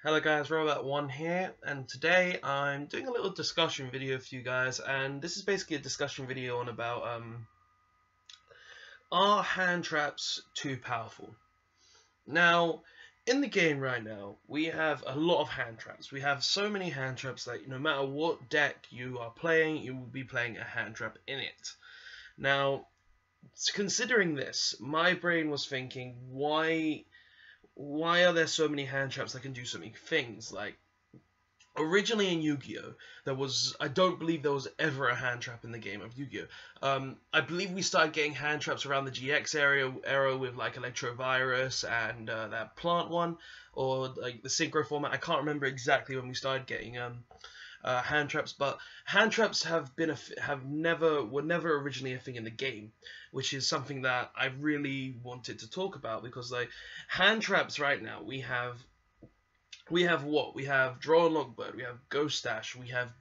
Hello guys, Robot1 here, and today I'm doing a little discussion video for you guys, and this is basically a discussion video on about are hand traps too powerful? Now, in the game right now, we have a lot of hand traps. We have so many hand traps that no matter what deck you are playing, you will be playing a hand trap in it. Now, considering this, my brain was thinking, why are there so many hand traps that can do so many things? Like, originally in Yu-Gi-Oh, I don't believe there was ever a hand trap in the game of Yu-Gi-Oh. I believe we started getting hand traps around the GX era with like Electrovirus and that plant one, or like the synchro format. I can't remember exactly when we started getting hand traps, but hand traps were never originally a thing in the game, which is something that I really wanted to talk about, because like hand traps right now, we have what? We have Draw and Lockbird, we have Ghost Dash, we have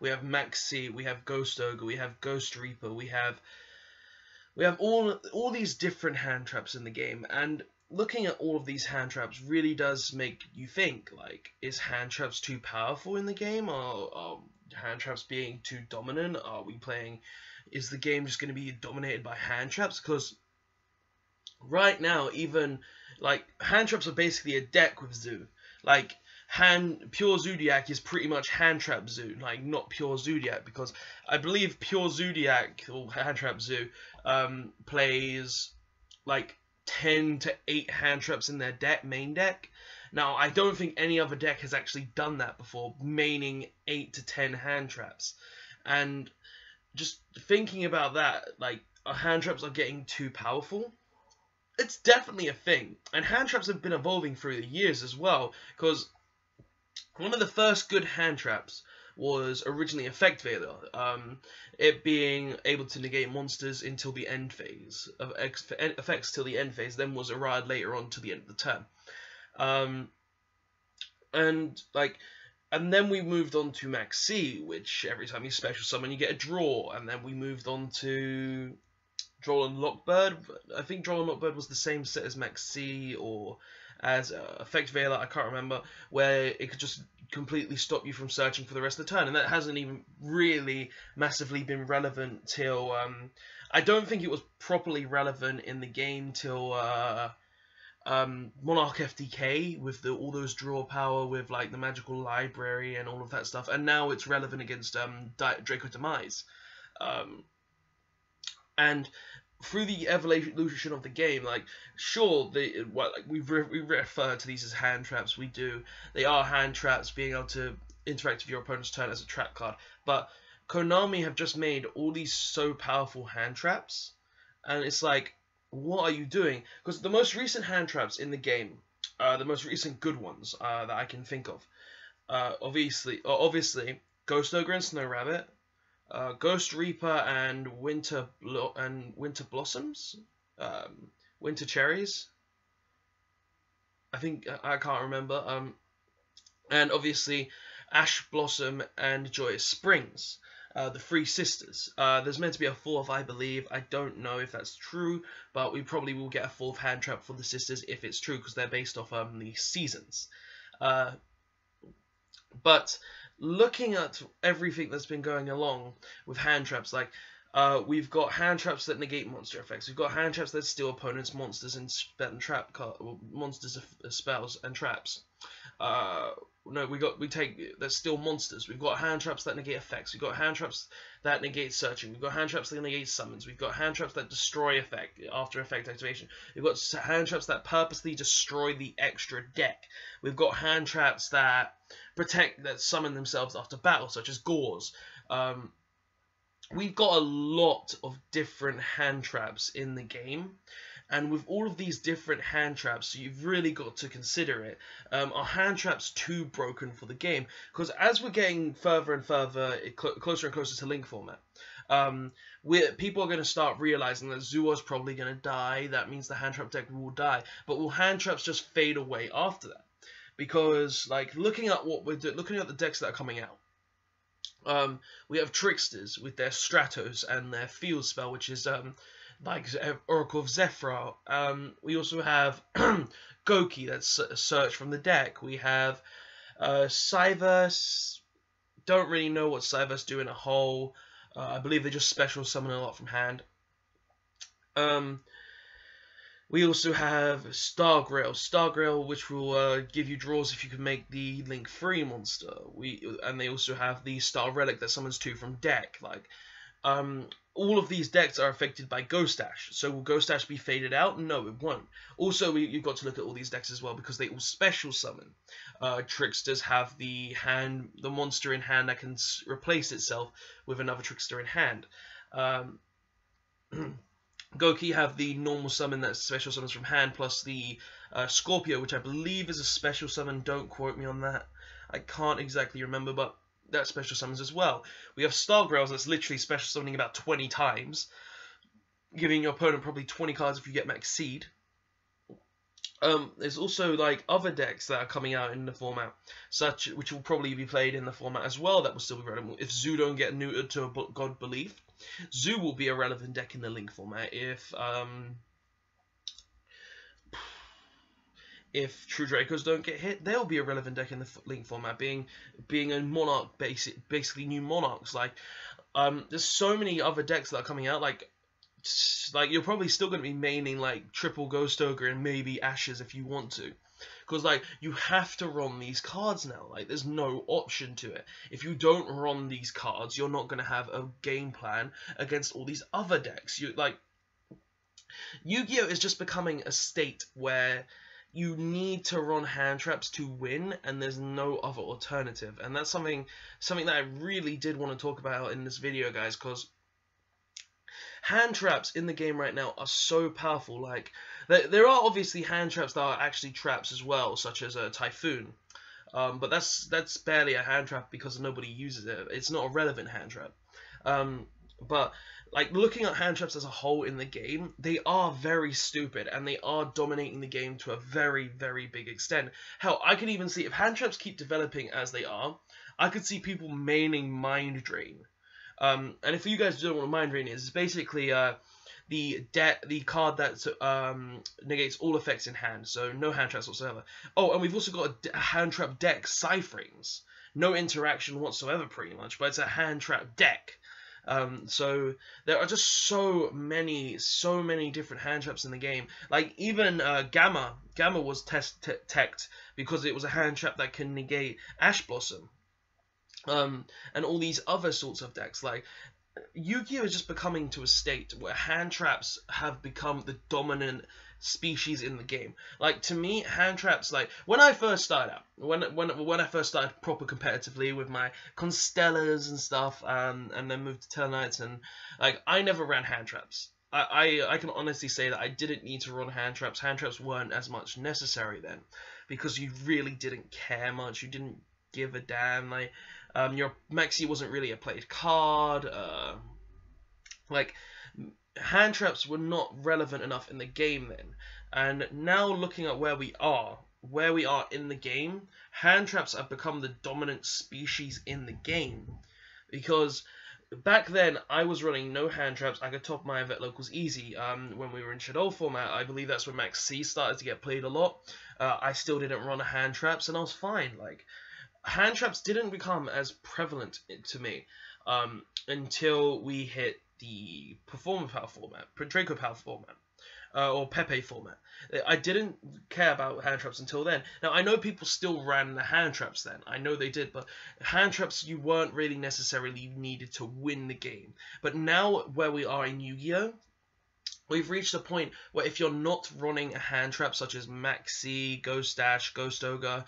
Maxi, we have Ghost Ogre, we have Ghost Reaper, we have all these different hand traps in the game, and looking at all of these hand traps really does make you think, like, is hand traps too powerful in the game? Are hand traps being too dominant? Is the game just going to be dominated by hand traps? Because right now, even, like, hand traps are basically a deck with Zoo. Like, Pure Zodiac is pretty much hand trap Zoo, like, not Pure Zodiac, because I believe Pure Zodiac, or hand trap Zoo, plays, like, 10 to 8 hand traps in their main deck. Now, I don't think any other deck has actually done that before, maining 8 to 10 hand traps. And just thinking about that, like, hand traps are getting too powerful. It's definitely a thing, and hand traps have been evolving through the years as well, because one of the first good hand traps was originally Effect Veiler, it being able to negate monsters until the end phase, of effects till the end phase, then was Arad later on to the end of the turn. And then we moved on to Max C, which every time you special summon you get a draw, and then we moved on to Draw and Lockbird. I think Draw and Lockbird was the same set as Max C, or as Effect Veiler, I can't remember, where it could just completely stop you from searching for the rest of the turn, and that hasn't even really massively been relevant till, I don't think it was properly relevant in the game till Monarch FDK, with all those draw power with like the magical library and all of that stuff, and now it's relevant against Draco Demise. And through the evolution of the game, like, sure, we refer to these as hand traps. We do. They are hand traps, being able to interact with your opponent's turn as a trap card. But Konami have just made all these so powerful hand traps, and it's like, what are you doing? Because the most recent hand traps in the game, the most recent good ones that I can think of, obviously, Ghost Ogre and Snow Rabbit, Ghost Reaper and Winter Blossoms, Winter Cherries. I think I can't remember. And obviously Ash Blossom and Joyous Springs, the three sisters. There's meant to be a fourth, I believe. I don't know if that's true, but we probably will get a fourth hand trap for the sisters if it's true, because they're based off the seasons. But looking at everything that's been going along with hand traps, like, we've got hand traps that negate monster effects. We've got hand traps that steal opponents' monsters and monsters, spells and traps. That steal monsters. We've got hand traps that negate effects. We've got hand traps that negate searching. We've got hand traps that negate summons. We've got hand traps that destroy effect after effect activation. We've got hand traps that purposely destroy the extra deck. We've got hand traps that summon themselves after battle, such as Gores. We've got a lot of different hand traps in the game, and with all of these different hand traps, you've really got to consider it. Are hand traps too broken for the game? Because as we're getting further and further, closer and closer to Link format, people are going to start realizing that Zuo's probably going to die. That means the hand trap deck will die. But will hand traps just fade away after that? Because, like, looking at the decks that are coming out, We have Tricksters with their Stratos and their Field Spell, which is like Oracle of Zephyr. We also have Goki, that's Search from the deck. We have Cyverse. Don't really know what Cyverse do in a whole. I believe they just special summon a lot from hand. We also have Stargrail, which will give you draws if you can make the Link free monster. And they also have the Star Relic that summons 2 from deck. Like, all of these decks are affected by Ghost Dash. So will Ghost Dash be faded out? No, it won't. Also, you've got to look at all these decks as well because they all special summon. Tricksters have the monster in hand that can replace itself with another Trickster in hand. Goki have the normal summon that special summons from hand, plus the Scorpio, which I believe is a special summon. Don't quote me on that. I can't exactly remember, but that special summons as well. We have Stargrails that's literally special summoning about 20 times, giving your opponent probably 20 cards if you get Max Seed. There's also like other decks that are coming out in the format, which will probably be played in the format as well, that will still be relevant. If Zoo don't get neutered to a God Belief, Zoo will be a relevant deck in the Link format. If True Dracos don't get hit, they'll be a relevant deck in the Link format, being a Monarch, basically new Monarchs. Like, there's so many other decks that are coming out, like you're probably still going to be maining like triple Ghost Ogre and maybe Ashes if you want to, because like you have to run these cards now. Like, there's no option to it. If you don't run these cards, you're not going to have a game plan against all these other decks. Yu-Gi-Oh is just becoming a state where you need to run hand traps to win, and there's no other alternative. And that's something that I really did want to talk about in this video, guys, because hand traps in the game right now are so powerful. Like, there are obviously hand traps that are actually traps as well, such as a Typhoon. But that's barely a hand trap because nobody uses it. It's not a relevant hand trap. But like, looking at hand traps as a whole in the game, they are very stupid and they are dominating the game to a very, very big extent. Hell, I can even see if hand traps keep developing as they are, I could see people maining Mind Drain. And if you guys don't know what Mind Drain is, it's basically the card that negates all effects in hand, so no hand traps whatsoever. Oh, and we've also got a hand trap deck, Cypherings. No interaction whatsoever, pretty much, but it's a hand trap deck. So there are just so many different hand traps in the game. Like, even Gamma was teched because it was a hand trap that can negate Ash Blossom. And all these other sorts of decks. Like, Yu-Gi-Oh is just becoming to a state where hand traps have become the dominant species in the game. Like, to me, hand traps, like, when I first started out, when I first started proper competitively with my Constellas and stuff, and then moved to Tellarknights, and like, I never ran hand traps. I can honestly say that I didn't need to run hand traps. Hand traps weren't as much necessary then, because you really didn't care much. You didn't give a damn. Like, your Maxi wasn't really a played card. Like, hand traps were not relevant enough in the game then. And now, looking at where we are in the game, hand traps have become the dominant species in the game. Because back then, I was running no hand traps. I could top my vet locals easy. When we were in Shadow format, I believe that's when Max C started to get played a lot. I still didn't run hand traps, and I was fine. Like, hand traps didn't become as prevalent to me until we hit the Performer Power format, Draco Power format, or Pepe format. I didn't care about hand traps until then. Now, I know people still ran the hand traps then. I know they did, but hand traps, you weren't really necessarily needed to win the game. But now, where we are in Yu-Gi-Oh, we've reached a point where if you're not running a hand trap such as Maxi, Ghost Dash, Ghost Ogre,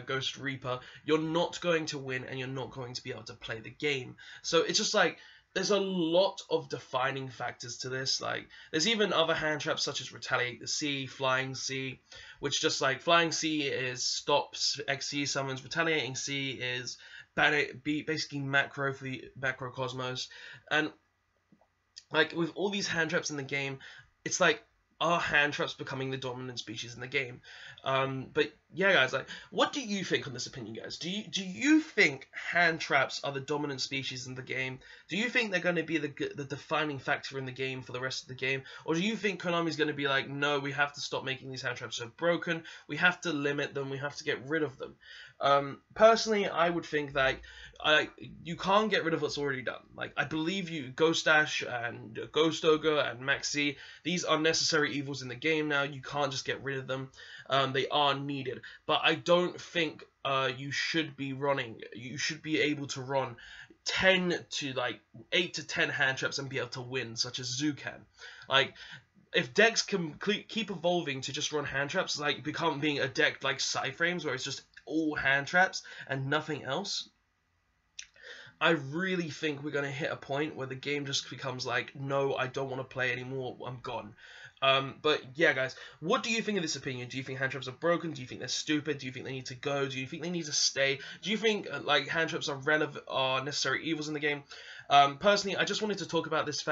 Ghost Reaper, you're not going to win and you're not going to be able to play the game. So it's just like, there's a lot of defining factors to this. Like, there's even other hand traps such as Retaliate the Sea, Flying Sea, which just like, Flying Sea is stops XC summons, Retaliating Sea is basically macro for the Macrocosmos. And like, with all these hand traps in the game, it's like, are hand traps becoming the dominant species in the game? But yeah, guys, like, what do you think on this opinion, guys? Do you think hand traps are the dominant species in the game? Do you think they're going to be the defining factor in the game for the rest of the game, or do you think Konami's going to be like, no, we have to stop making these hand traps so broken, we have to limit them, we have to get rid of them? Personally, I would think that you can't get rid of what's already done. Like, I believe Ghost Dash and Ghost Ogre and Maxi, these are necessary evils in the game now. You can't just get rid of them. They are needed. But I don't think you should be able to run 8 to 10 hand traps and be able to win, such as Zoo can. Like, if decks can keep evolving to just run hand traps, like being a deck like Psyframes, where it's just all hand traps and nothing else, I really think we're going to hit a point where the game just becomes like, no, I don't want to play anymore, I'm gone. But yeah, guys, what do you think of this opinion? Do you think hand traps are broken? Do you think they're stupid? Do you think they need to go? Do you think they need to stay? Do you think like hand traps are necessary evils in the game? Personally, I just wanted to talk about this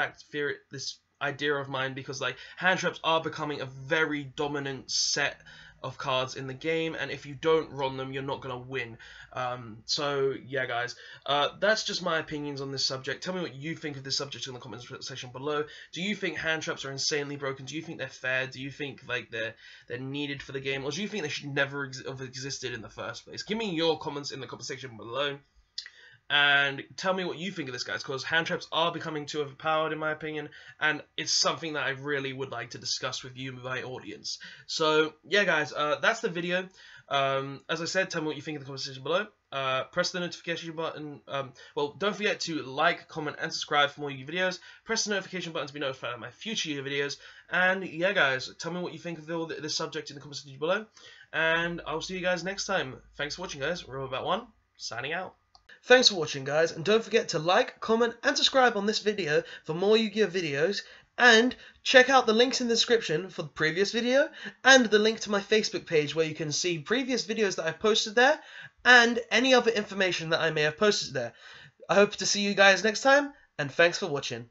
this idea of mine, because like hand traps are becoming a very dominant set of cards in the game, and if you don't run them, you're not gonna win. So yeah, guys, that's just my opinions on this subject. Tell me what you think of this subject in the comments section below. Do you think hand traps are insanely broken? Do you think they're fair? Do you think like they're needed for the game, or do you think they should never have existed in the first place? Give me your comments in the comment section below, and tell me what you think of this, guys, because hand traps are becoming too overpowered in my opinion, and it's something that I really would like to discuss with you, my audience. So yeah, guys, that's the video. As I said, tell me what you think in the comment section below. Press the notification button. Well, don't forget to like, comment, and subscribe for more YouTube videos. Press the notification button to be notified of my future YouTube videos. And yeah, guys, tell me what you think of this subject in the comment section below. And I'll see you guys next time. Thanks for watching, guys. Robot1, signing out. Thanks for watching, guys, and don't forget to like, comment, and subscribe on this video for more Yu-Gi-Oh videos, and check out the links in the description for the previous video, and the link to my Facebook page where you can see previous videos that I've posted there, and any other information that I may have posted there. I hope to see you guys next time, and thanks for watching.